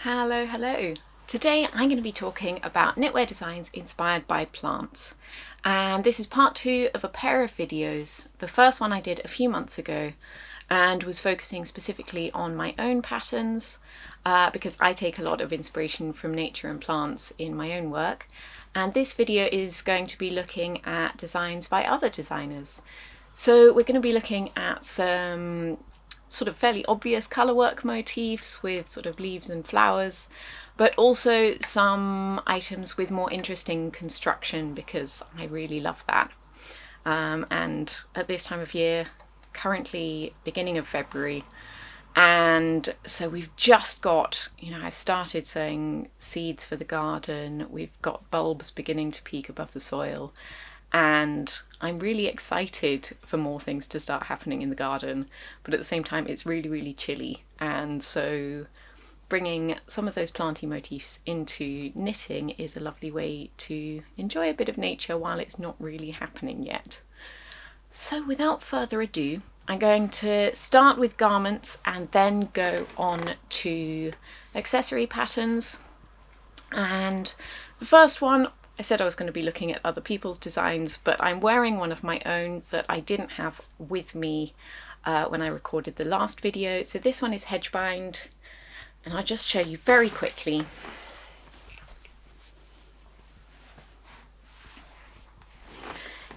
Hello. Today I'm going to be talking about knitwear designs inspired by plants. And this is part 2 of a pair of videos. The first one I did a few months ago and was focusing specifically on my own patterns because I take a lot of inspiration from nature and plants in my own work. And this video is going to be looking at designs by other designers. So we're going to be looking at some sort of fairly obvious colour work motifs with sort of leaves and flowers, but also some items with more interesting construction because I really love that. And at this time of year, currently beginning of February, and so we've just got, I've started sowing seeds for the garden, we've got bulbs beginning to peek above the soil, and I'm really excited for more things to start happening in the garden, but at the same time it's really chilly, and so bringing some of those planty motifs into knitting is a lovely way to enjoy a bit of nature while it's not really happening yet. So without further ado, I'm going to start with garments and then go on to accessory patterns. And the first one, I said I was going to be looking at other people's designs, but I'm wearing one of my own that I didn't have with me when I recorded the last video. So this one is hedge-bound, and I'll just show you very quickly.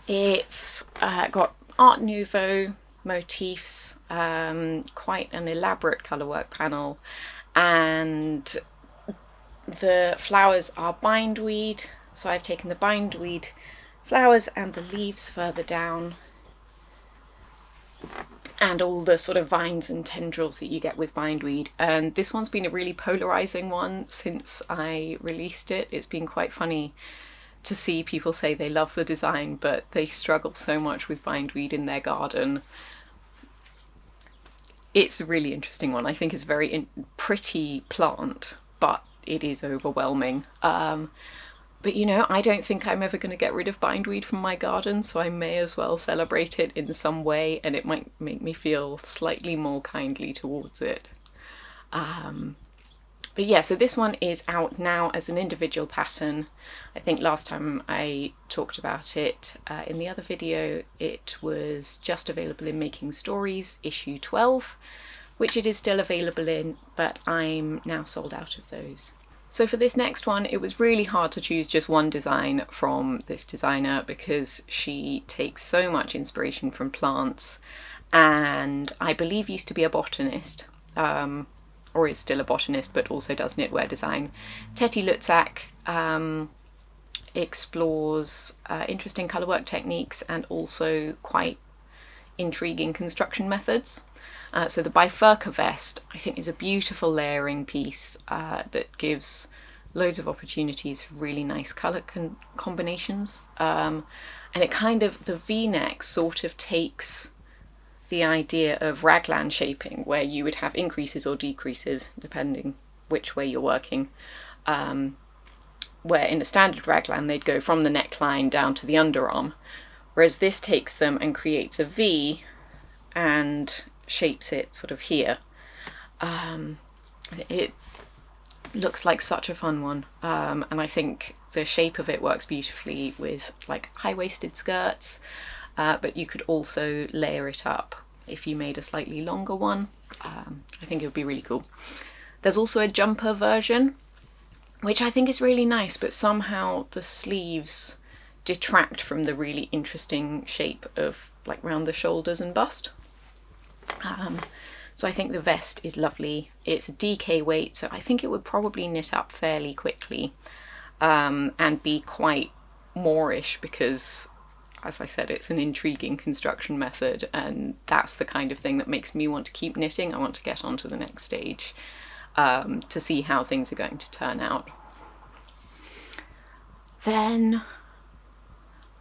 It's got Art Nouveau motifs, quite an elaborate colourwork panel, and the flowers are bindweed. So I've taken the bindweed flowers and the leaves further down, and all the sort of vines and tendrils that you get with bindweed. And this one's been a really polarizing one since I released it. It's been quite funny to see people say they love the design, but they struggle so much with bindweed in their garden. It's a really interesting one. I think it's a very pretty plant, but it is overwhelming. But I don't think I'm ever going to get rid of bindweed from my garden, so I may as well celebrate it in some way, and it might make me feel slightly more kindly towards it. But yeah, so this one is out now as an individual pattern. I think last time I talked about it in the other video, it was just available in Making Stories issue 12, which it is still available in, but I'm now sold out of those. So for this next one, it was really hard to choose just one design from this designer because she takes so much inspiration from plants, and I believe used to be a botanist, or is still a botanist, but also does knitwear design. Teti Lutzak explores interesting colourwork techniques and also quite intriguing construction methods. So the bifurca vest, I think, is a beautiful layering piece that gives loads of opportunities for really nice colour combinations. And it kind of, the V-neck sort of takes the idea of raglan shaping, where you would have increases or decreases depending which way you're working. Where in a standard raglan they'd go from the neckline down to the underarm, whereas this takes them and creates a V and shapes it sort of here. It looks like such a fun one, and I think the shape of it works beautifully with like high-waisted skirts, but you could also layer it up if you made a slightly longer one. I think it would be really cool. There's also a jumper version, which I think is really nice, but somehow the sleeves detract from the really interesting shape of like round the shoulders and bust. So I think the vest is lovely. It's a DK weight, so I think it would probably knit up fairly quickly, and be quite moorish because, as I said, it's an intriguing construction method, and that's the kind of thing that makes me want to keep knitting. I want to get on to the next stage to see how things are going to turn out. Then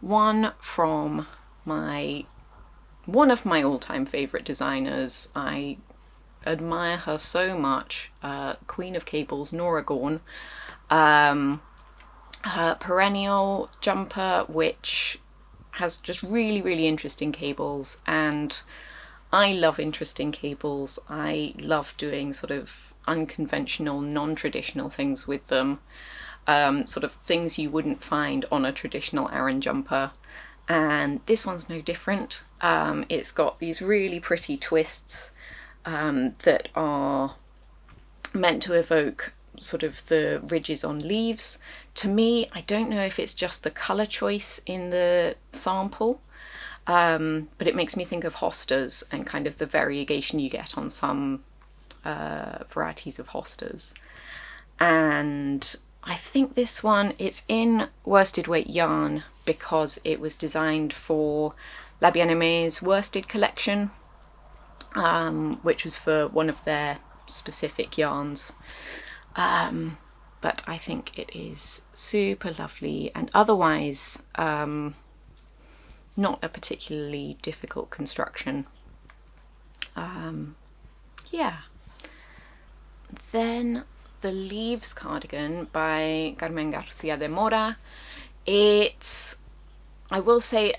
one of my all-time favourite designers. I admire her so much, Queen of Cables, Nora Gorn. Her perennial jumper, which has just really interesting cables, and I love interesting cables. I love doing sort of unconventional, non-traditional things with them. Sort of things you wouldn't find on a traditional Aran jumper. And this one's no different. It's got these really pretty twists that are meant to evoke sort of the ridges on leaves. To me, I don't know if it's just the colour choice in the sample, but it makes me think of hostas and kind of the variegation you get on some varieties of hostas. And I think this one, it's in worsted weight yarn because it was designed for La Bien-Aimé's worsted collection, which was for one of their specific yarns. But I think it is super lovely, and otherwise not a particularly difficult construction. Yeah. Then the Leaves cardigan by Carmen Garcia de Mora. It's, I will say,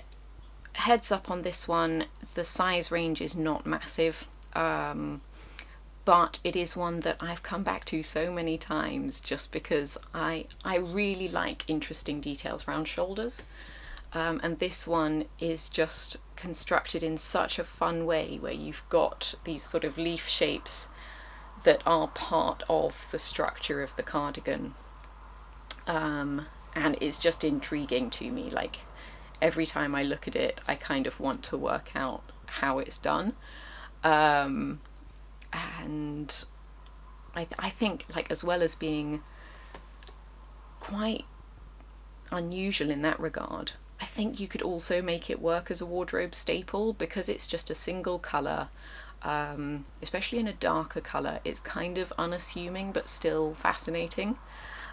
heads up on this one, the size range is not massive, but it is one that I've come back to so many times just because I really like interesting details around shoulders. And this one is just constructed in such a fun way where you've got these sort of leaf shapes that are part of the structure of the cardigan. And it's just intriguing to me. Like, every time I look at it, I kind of want to work out how it's done. And I think, like, as well as being quite unusual in that regard, I think you could also make it work as a wardrobe staple because it's just a single colour, especially in a darker colour. It's kind of unassuming but still fascinating.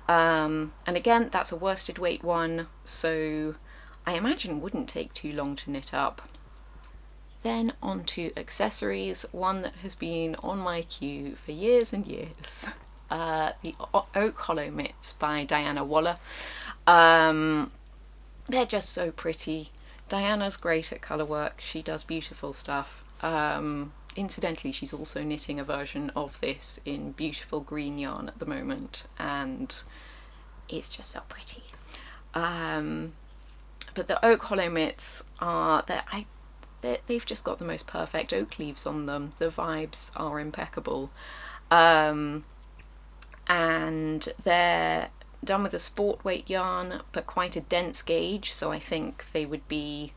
And again, that's a worsted weight one, so I imagine wouldn't take too long to knit up. Then on to accessories, one that has been on my queue for years and years. The Oak Hollow Mitts by Diana Waller. They're just so pretty. Diana's great at colour work, she does beautiful stuff. Incidentally, she's also knitting a version of this in beautiful green yarn at the moment, and it's just so pretty. But the Oak Hollow Mitts are, they've just got the most perfect oak leaves on them. The vibes are impeccable. And they're done with a sport weight yarn, but quite a dense gauge, so I think they would be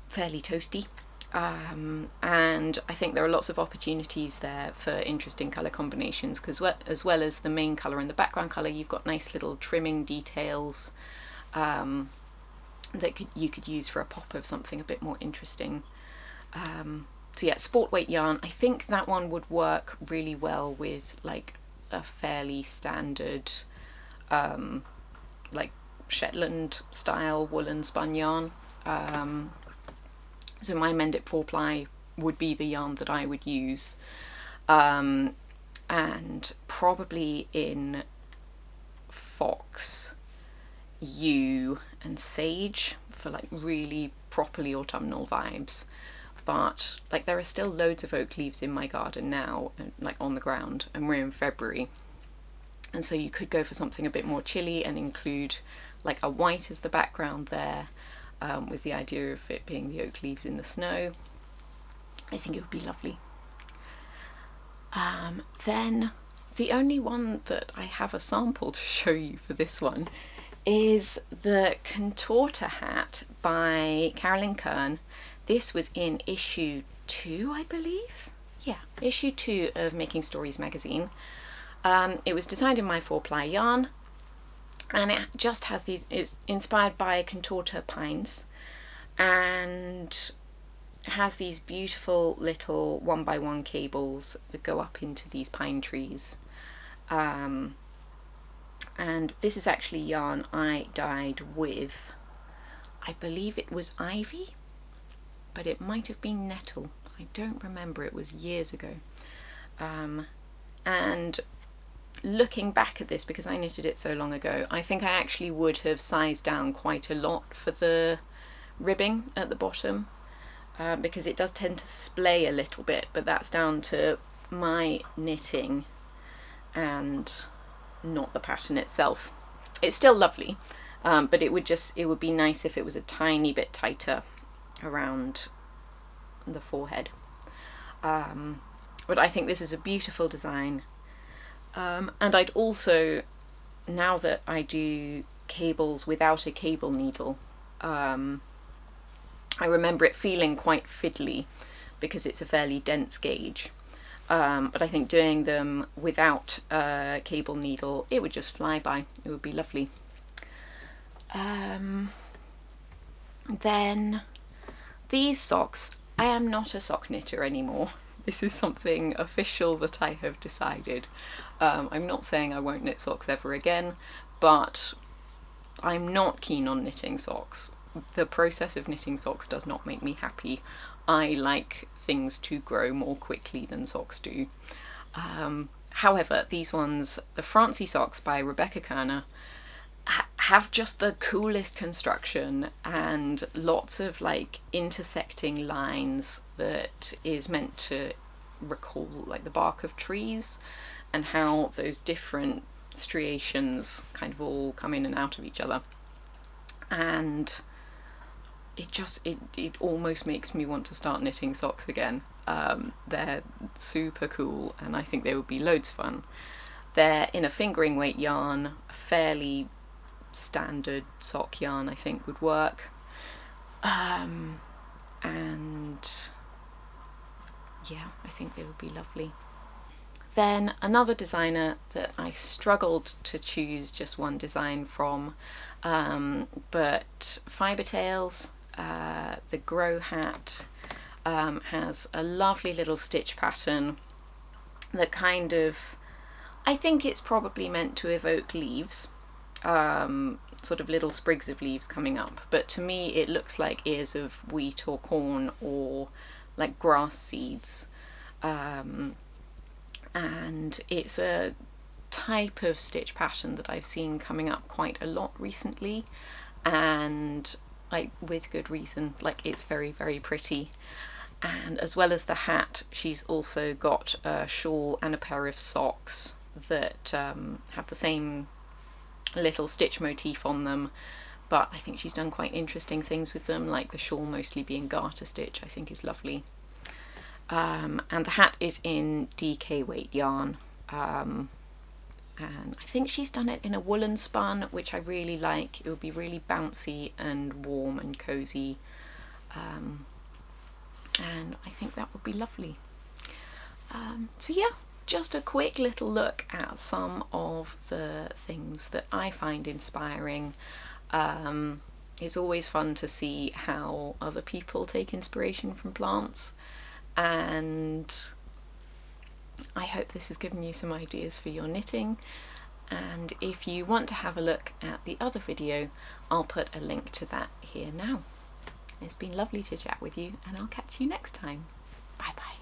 fairly toasty. And I think there are lots of opportunities there for interesting colour combinations, because as well as the main colour and the background colour, you've got nice little trimming details that you could use for a pop of something a bit more interesting. So yeah, sport weight yarn, I think that one would work really well with like a fairly standard like Shetland style woolen spun yarn. So my Mendip 4-ply would be the yarn that I would use, and probably in Fox, Yew and Sage for like really properly autumnal vibes. But like there are still loads of oak leaves in my garden now, like on the ground, and we're in February, and so you could go for something a bit more chilly and include like a white as the background there, with the idea of it being the oak leaves in the snow. I think it would be lovely. Then the only one that I have a sample to show you for this one is the Contorta hat by Carolyn Kern. This was in issue 2, I believe. Yeah, issue 2 of Making Stories magazine. It was designed in my 4-ply yarn, and it just has these, it's inspired by Contorta pines, and has these beautiful little 1x1 cables that go up into these pine trees. And this is actually yarn I dyed with, I believe it was ivy, but it might have been nettle. I don't remember, it was years ago. And looking back at this, because I knitted it so long ago, I think I actually would have sized down quite a lot for the ribbing at the bottom. because it does tend to splay a little bit, but that's down to my knitting and not the pattern itself. It's still lovely, but it would be nice if it was a tiny bit tighter around the forehead. But I think this is a beautiful design, and I'd also, now that I do cables without a cable needle, I remember it feeling quite fiddly because it's a fairly dense gauge, but I think doing them without a cable needle, it would just fly by. It would be lovely. Then these socks, I am not a sock knitter anymore. This is something official that I have decided. I'm not saying I won't knit socks ever again, but I'm not keen on knitting socks. The process of knitting socks does not make me happy. I like things to grow more quickly than socks do. However, these ones, the Francie socks by Rebecca Kerner, have just the coolest construction and lots of like intersecting lines that is meant to recall like the bark of trees and how those different striations kind of all come in and out of each other, and it almost makes me want to start knitting socks again. They're super cool and I think they would be loads of fun. They're in a fingering weight yarn, a fairly standard sock yarn I think would work, and yeah, I think they would be lovely. Then another designer that I struggled to choose just one design from, but Fibre Tales, the Grow hat, has a lovely little stitch pattern that kind of, I think it's probably meant to evoke leaves, sort of little sprigs of leaves coming up, but to me it looks like ears of wheat or corn or like grass seeds, and it's a type of stitch pattern that I've seen coming up quite a lot recently, and like with good reason. Like, it's very, very pretty. And as well as the hat, she's also got a shawl and a pair of socks that have the same little stitch motif on them, but I think she's done quite interesting things with them, like the shawl mostly being garter stitch, I think is lovely. And the hat is in DK weight yarn, and I think she's done it in a woolen spun, which I really like. It would be really bouncy and warm and cozy, and I think that would be lovely. So yeah, just a quick little look at some of the things that I find inspiring. It's always fun to see how other people take inspiration from plants, and I hope this has given you some ideas for your knitting. And if you want to have a look at the other video, I'll put a link to that here now. It's been lovely to chat with you, and I'll catch you next time. Bye bye.